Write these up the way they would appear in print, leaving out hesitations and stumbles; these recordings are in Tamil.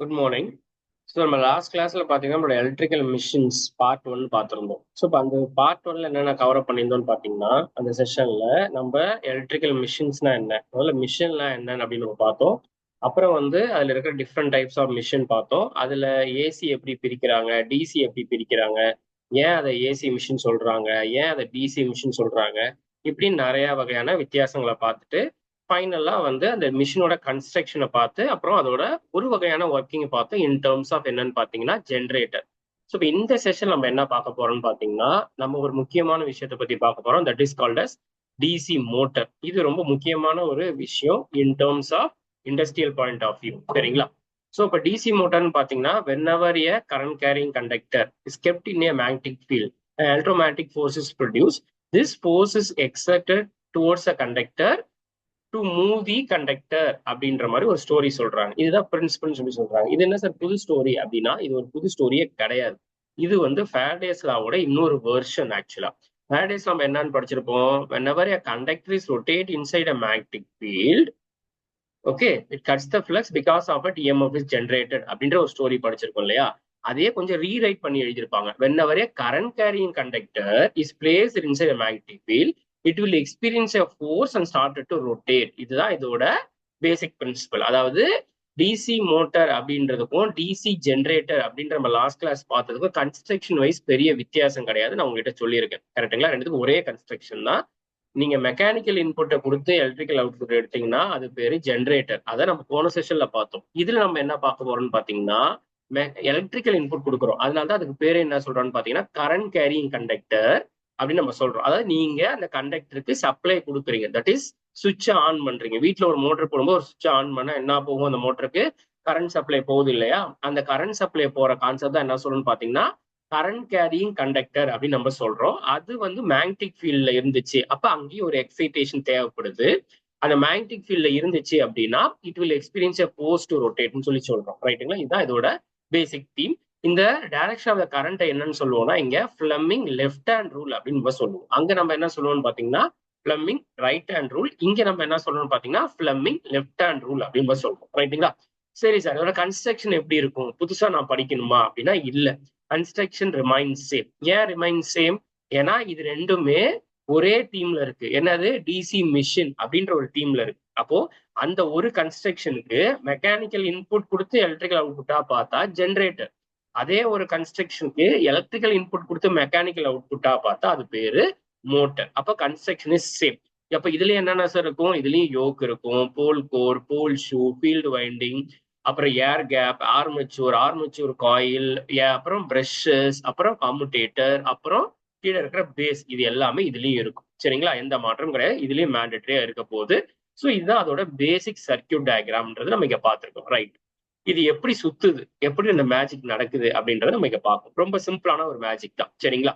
Good morning. ஸோ நம்ம லாஸ்ட் கிளாஸ்ல பார்த்தீங்கன்னா நம்மளோட எலக்ட்ரிக்கல் மிஷின்ஸ் பார்ட் ஒன் பார்த்துருந்தோம். ஸோ இப்போ அந்த பார்ட் ஒன்ல என்னென்ன கவர் அப் பண்ணியிருந்தோம்னு பார்த்தீங்கன்னா, அந்த செஷன்ல நம்ம எலக்ட்ரிக்கல் மிஷின்ஸ்னா என்ன, முதல்ல மிஷின்லாம் என்னன்னு அப்படின்னு நம்ம பார்த்தோம். அப்புறம் அதுல இருக்கிற டிஃப்ரெண்ட் டைப்ஸ் ஆஃப் மிஷின் பார்த்தோம். அதுல ஏசி எப்படி பிரிக்கிறாங்க, டிசி எப்படி பிரிக்கிறாங்க, ஏன் அதை ஏசி மிஷின் சொல்றாங்க, ஏன் அதை டிசி மிஷின் சொல்றாங்க, இப்படின்னு நிறைய வகையான வித்தியாசங்களை பார்த்துட்டு ஃபைனலா அந்த மிஷினோட கன்ஸ்ட்ரக்ஷனை பார்த்து அப்புறம் அதோட ஒரு வகையான ஒர்க்கிங் பார்த்து இன் டேர்ம்ஸ் ஆஃப் என்னன்னு பார்த்தீங்கன்னா ஜென்ரேட்டர். ஸோ இப்போ இந்த செஷன் நம்ம என்ன பார்க்க போறோம்னு பார்த்தீங்கன்னா, நம்ம ஒரு முக்கியமான விஷயத்தை பத்தி பார்க்க போறோம். That is called as DC motor. இது ரொம்ப முக்கியமான ஒரு விஷயம் in terms of industrial point of view. சரிங்களா? ஸோ இப்போ டிசி மோட்டர்னு பார்த்தீங்கன்னா, whenever a current carrying conductor is kept in a magnetic field, electromagnetic force is produced. This force is exerted towards a conductor to move the conductor அப்படின்ற மாதிரி ஒரு ஸ்டோரி சொல்றாங்க. இதுதான் பிரின்சிபல் சொல்லி சொல்றாங்க. இது என்ன சார் புது ஸ்டோரி அப்படின்னா, இது ஒரு புது ஸ்டோரியே கிடையாது. இது ஃபேரடேஸ் லாவோட இன்னொரு வெர்ஷன். ஆக்சுவலா ஃபேரடேஸ் நம்ம என்னன்னு படிச்சிருப்போம், whenever a conductor is rotate inside a magnetic field, okay, it cuts the flux because of a EMF is generated அப்படின்ற ஒரு ஸ்டோரி படிச்சிருக்கோம் இல்லையா? அதே கொஞ்சம் ரீரைட் பண்ணி எழுதியிருப்பாங்க. whenever a current carrying conductor is placed inside a magnetic field, it will experience a force and started to rotate. இதுதான் இதோட பேசிக் பிரின்சிபல். அதாவது டிசி மோட்டார் அப்படின்றதுக்கும் டிசி ஜென்ரேட்டர் அப்படின்ற நம்ம லாஸ்ட் கிளாஸ் பார்த்ததுக்கும் கன்ஸ்ட்ரக்ஷன் வைஸ் பெரிய வித்தியாசம் கிடையாது. நான் உங்ககிட்ட சொல்லியிருக்கேன். கரெக்டுங்களா? ரெண்டுத்துக்கும் ஒரே கன்ஸ்ட்ரக்ஷன் தான். நீங்க மெக்கானிக்கல் இன்புட்டை கொடுத்து எலக்ட்ரிக்கல் அவுட்புட் எடுத்தீங்கன்னா அது பேரு ஜென்ரேட்டர். அதை நம்ம போன செஷன்ல பார்த்தோம். இதுல நம்ம என்ன பார்க்க போறோம்னு பாத்தீங்கன்னா, எலக்ட்ரிக்கல் இன்புட் கொடுக்குறோம். அதனாலதான் அதுக்கு பேரு என்ன சொல்றோம்னு பாத்தீங்கன்னா கரண்ட் கேரிங் கண்டக்டர் அப்படின்னு நம்ம சொல்றோம். அதாவது நீங்க அந்த கண்டக்டருக்கு சப்ளை கொடுக்குறீங்க. தட் இஸ் சுவிட்ச் ஆன் பண்றீங்க. வீட்டுல ஒரு மோட்டர் போடும்போது ஒரு சுவிட்ச் ஆன் பண்ணா என்ன போகும், அந்த மோட்டருக்கு கரண்ட் சப்ளை போகுது இல்லையா? அந்த கரண்ட் சப்ளை போற கான்செப்ட் தான் என்ன சொல்லணும்னு பாத்தீங்கன்னா கரண்ட் கேரிங் கண்டக்டர் அப்படின்னு நம்ம சொல்றோம். அது மேக்னெட்டிக் ஃபீல்ட்ல இருந்துச்சு, அப்ப அங்கேயும் ஒரு எக்ஸைட்டேஷன் தேவைப்படுது. அந்த மேக்னெட்டிக் ஃபீல்ட்ல இருந்துச்சு அப்படின்னா it will experience a force to ரொட்டேட்னு சொல்லி சொல்றோம். ரைட்டுங்களா? இதுதான் இதோட பேசிக் தீம். இந்த டைரக்ஷன் ஆஃப் த கரண்ட் என்னன்னு சொல்லுவோம்னா இங்க ஃபிளமிங் லெஃப்ட் ஹேண்ட் ரூல் அப்படின்னு நம்ம சொல்லுவோம். அங்க நம்ம என்ன சொல்லுவோம்னு பாத்தீங்கன்னா ஃபிளமிங் ரைட் ஹேண்ட் ரூல். இங்க நம்ம என்ன சொல்றோம்னு பாத்தீங்கன்னா ஃபிளமிங் லெஃப்ட் ஹேண்ட் ரூல் அப்படின்னு நம்ம சொல்றோம். ரைட்டுங்களா? சரி சார், இதோட கன்ஸ்ட்ரக்ஷன் எப்படி இருக்கும், புதுசா நான் படிக்கணுமா அப்படின்னா இல்ல, கன்ஸ்ட்ரக்ஷன் ரிமைன் சேம். ஏன் ரிமைன் சேம்? ஏன்னா இது ரெண்டுமே ஒரே டீம்ல இருக்கு. என்னது? டிசி மிஷின் அப்படின்ற ஒரு டீம்ல இருக்கு. அப்போ அந்த ஒரு கன்ஸ்ட்ரக்ஷனுக்கு மெக்கானிக்கல் இன்புட் கொடுத்து எலக்ட்ரிக்கல் அவுட்புட்டா பார்த்தா ஜென்ரேட்டர், அதே ஒரு கன்ஸ்ட்ரக்ஷனுக்கு எலக்ட்ரிக்கல் இன்புட் கொடுத்து மெக்கானிக்கல் அவுட்புட்டா பார்த்தா அது பேரு மோட்டர். அப்ப கன்ஸ்ட்ரக்ஷன் இஸ் சேம். அப்ப இதுல என்னென்ன சார் இருக்கும்? இதுலயும் யோக் இருக்கும், pole core, pole shoe, field winding, அப்புறம் ஏர் கேப், ஆர்மச்சூர் காயில், அப்புறம் பிரஷஸ், அப்புறம் கம்யூட்டேட்டர், அப்புறம் கீழே இருக்கிற பேஸ், இது எல்லாமே இதுலயும் இருக்கும். சரிங்களா? எந்த மாற்றம் கிடையாது. இதுலயும் மேண்டட்டரியா இருக்க போகுது. ஸோ இதுதான் அதோட பேசிக் சர்க்கியூட் டயக்ராம்ன்றது நம்ம இங்க பார்த்திருக்கோம். ரைட்? இது எப்படி சுத்துது, எப்படி இந்த மேஜிக் நடக்குது அப்படின்றத நம்ம இங்க பார்ப்போம். ரொம்ப சிம்பிளான ஒரு மேஜிக் தான். சரிங்களா?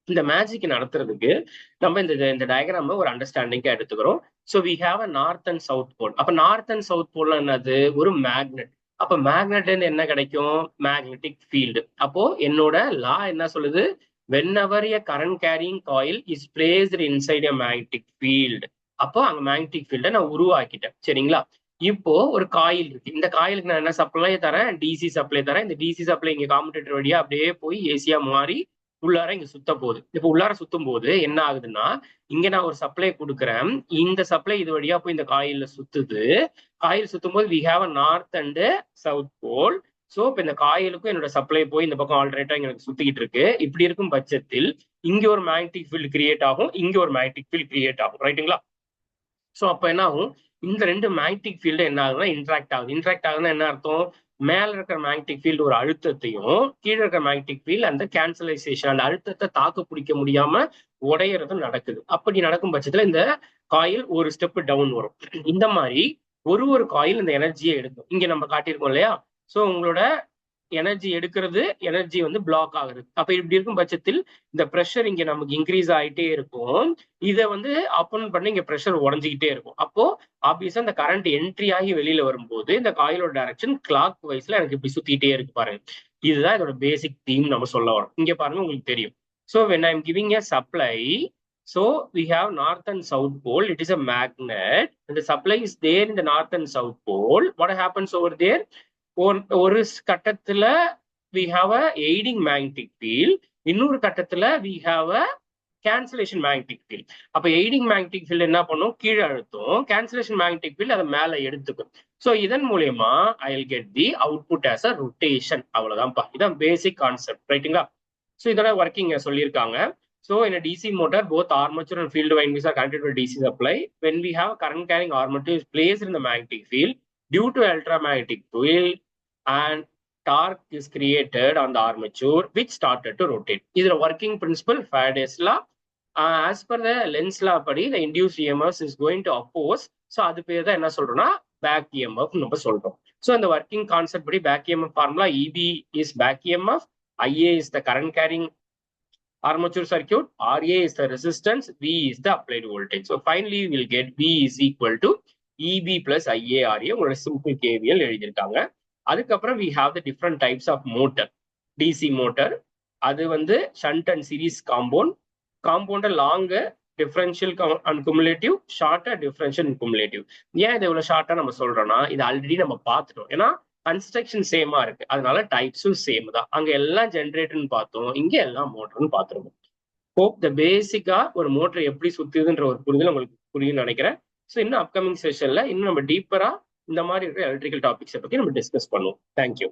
இந்த மேஜிக் நடத்துறதுக்கு நம்ம இந்த டயக்ராம ஒரு அண்டர்ஸ்டாண்டிங்கா எடுத்துக்கிறோம். So we have a north and south pole. அப்ப நார்த் அண்ட் சவுத் போல் என்னது? ஒரு மேக்னெட். அப்ப மேக்னெட் என்ன கிடைக்கும்? Magnetic field. அப்போ என்னோட லா என்ன சொல்லுது? whenever a current carrying coil is placed inside a magnetic field, அப்போ அங்க மேக்னெட்டிக் ஃபீல்டை நான் உருவாக்கிட்டேன். சரிங்களா? இப்போ ஒரு காயில் இருக்கு. இந்த காயிலுக்கு நான் என்ன சப்ளை தரேன்? டிசி சப்ளை தரேன். இந்த டிசி சப்ளை இங்க காம்புடேட்டர் வழியா அப்படியே போய் ஏசியா மாறி உள்ளார இங்க சுத்த போகுது. இப்ப உள்ளார சுத்தும் போது என்ன ஆகுதுன்னா, இங்க நான் ஒரு சப்ளை கொடுக்குறேன். இந்த சப்ளை இது வழியா போய் இந்த காயில்ல சுத்துது. காயில் சுத்தும் போது we have a north and south pole. So இப்ப இந்த காயிலுக்கும் என்னோட சப்ளை போய் இந்த பக்கம் ஆல்ரெட்டா எனக்கு சுத்திக்கிட்டு இருக்கு. இப்படி இருக்கும் பட்சத்தில் இங்க ஒரு மேக்னெட்டிக் ஃபீல்டு கிரியேட் ஆகும், இங்க ஒரு மேக்னெட்டிக் ஃபீல்டு கிரியேட் ஆகும். ரைட்டுங்களா? சோ அப்ப என்ன ஆகும்? இந்த ரெண்டு மேக்னெட்டிக் ஃபீல்டு என்ன ஆகுதுன்னா இன்ட்ராக்ட் ஆகுது. இன்ட்ராக்ட் ஆகுதுன்னா என்ன அர்த்தம்? மேல இருக்கிற மேக்னெட்டிக் ஃபீல்டு ஒரு அழுத்தத்தையும், கீழே இருக்கிற மேக்னெட்டிக் ஃபீல்டு அந்த கேன்சலைசேஷன், அந்த அழுத்தத்தை தாக்கு பிடிக்க முடியாம உடையறதும் நடக்குது. அப்படி நடக்கும் பட்சத்துல இந்த காயில் ஒரு ஸ்டெப் டவுன் வரும். இந்த மாதிரி ஒரு காயில் இந்த எனர்ஜியை எடுக்கும். இங்க நம்ம காட்டியிருக்கோம் இல்லையா? சோ உங்களோட எனர்ஜி எடுக்கிறது, எனர்ஜி பிளாக் ஆகுது. அப்ப இப்படி இருக்கும் பட்சத்தில் இந்த பிரஷர் இங்க நமக்கு இன்க்ரீஸ் ஆகிட்டே இருக்கும். இதை அப்பன் பண்ணி இங்க பிரஷர் உடஞ்சிக்கிட்டே இருக்கும். அப்போ ஆப்வியஸா இந்த கரண்ட் என்ட்ரி ஆகி வெளியில வரும்போது இந்த காயிலோட டைரக்ஷன் கிளாக் வைஸ்ல எனக்கு இப்படி சுத்திட்டே இருக்கு பாருங்க. இதுதான் இதோட பேசிக் தீம் நம்ம சொல்ல வரோம். இங்க பாருங்க, உங்களுக்கு தெரியும். So when I'm giving a supply, so we have north and south pole. It is a magnet and the supply is there in the north and south pole. What happens over there? ஒரு கட்டத்துல we have a aiding magnetic field, இன்னொரு கட்டத்துல we have a cancellation magnetic field. அப்ப aiding magnetic field என்ன பண்ணும், கீழே அழுத்தும். cancellation magnetic field அதை மேல எடுத்துக்கும். ஸோ இதன் மூலியமா I will get the output as a rotation. அவ்வளவுதான்ப்பா, இதான் பேசிக் கான்செப்ட், ரைட்டுங்களா? ஸோ இதோட ஒர்க்கிங் சொல்லியிருக்காங்க. So in a DC motor, both armature and field windings are connected to a DC supply. When we have a current carrying armature is placed in the magnetic field, due to electromagnetic field and torque is created on the armature which started to rotate. This is a working principle, Faraday's law. As per the Lenz law படி, the induced EMF is going to oppose. So அது பேர் தான் என்ன சொல்றோம்னா back EMF நம்ம சொல்றோம். So இந்த working concept படி back EMF formula, EB is back EMF, IA is the current carrying armature circuit, RA is the resistance, V is the applied voltage. So finally we will get V is equal to EB plus IARA. உங்களோட simple KVL எழுதியிருக்காங்க. அதுக்கப்புறம் we have the different types of motor. DC motor, அது வந்து shunt and series compound. Compound longer differential and cumulative, shorter differential and cumulative. ஏன் இது இவ்வளவு ஷார்ட்டா நம்ம சொல்றோம்னா, இது ஆல்ரெடி நம்ம பார்த்துட்டோம். ஏன்னா கன்ஸ்ட்ரக்ஷன் சேமா இருக்கு, அதனால டைப்ஸும் சேம் தான். அங்க எல்லாம் ஜென்ரேட்டர்னு பார்த்தோம், இங்க எல்லாம் மோட்டர்னு பார்த்துருவோம். ஹோப் த பேசிக்கா ஒரு மோட்டர் எப்படி சுத்துதுன்ற ஒரு புரிதல் உங்களுக்கு புரியும்னு நினைக்கிறேன். ஸோ இன்னும் அப்கமிங் செஷன்ல இன்னும் நம்ம டீப்பரா இந்த மாதிரி இருக்கிற எலக்ட்ரிக்கல் டாபிக்ஸை பத்தி நம்ம டிஸ்கஸ் பண்ணுவோம். தேங்க்யூ.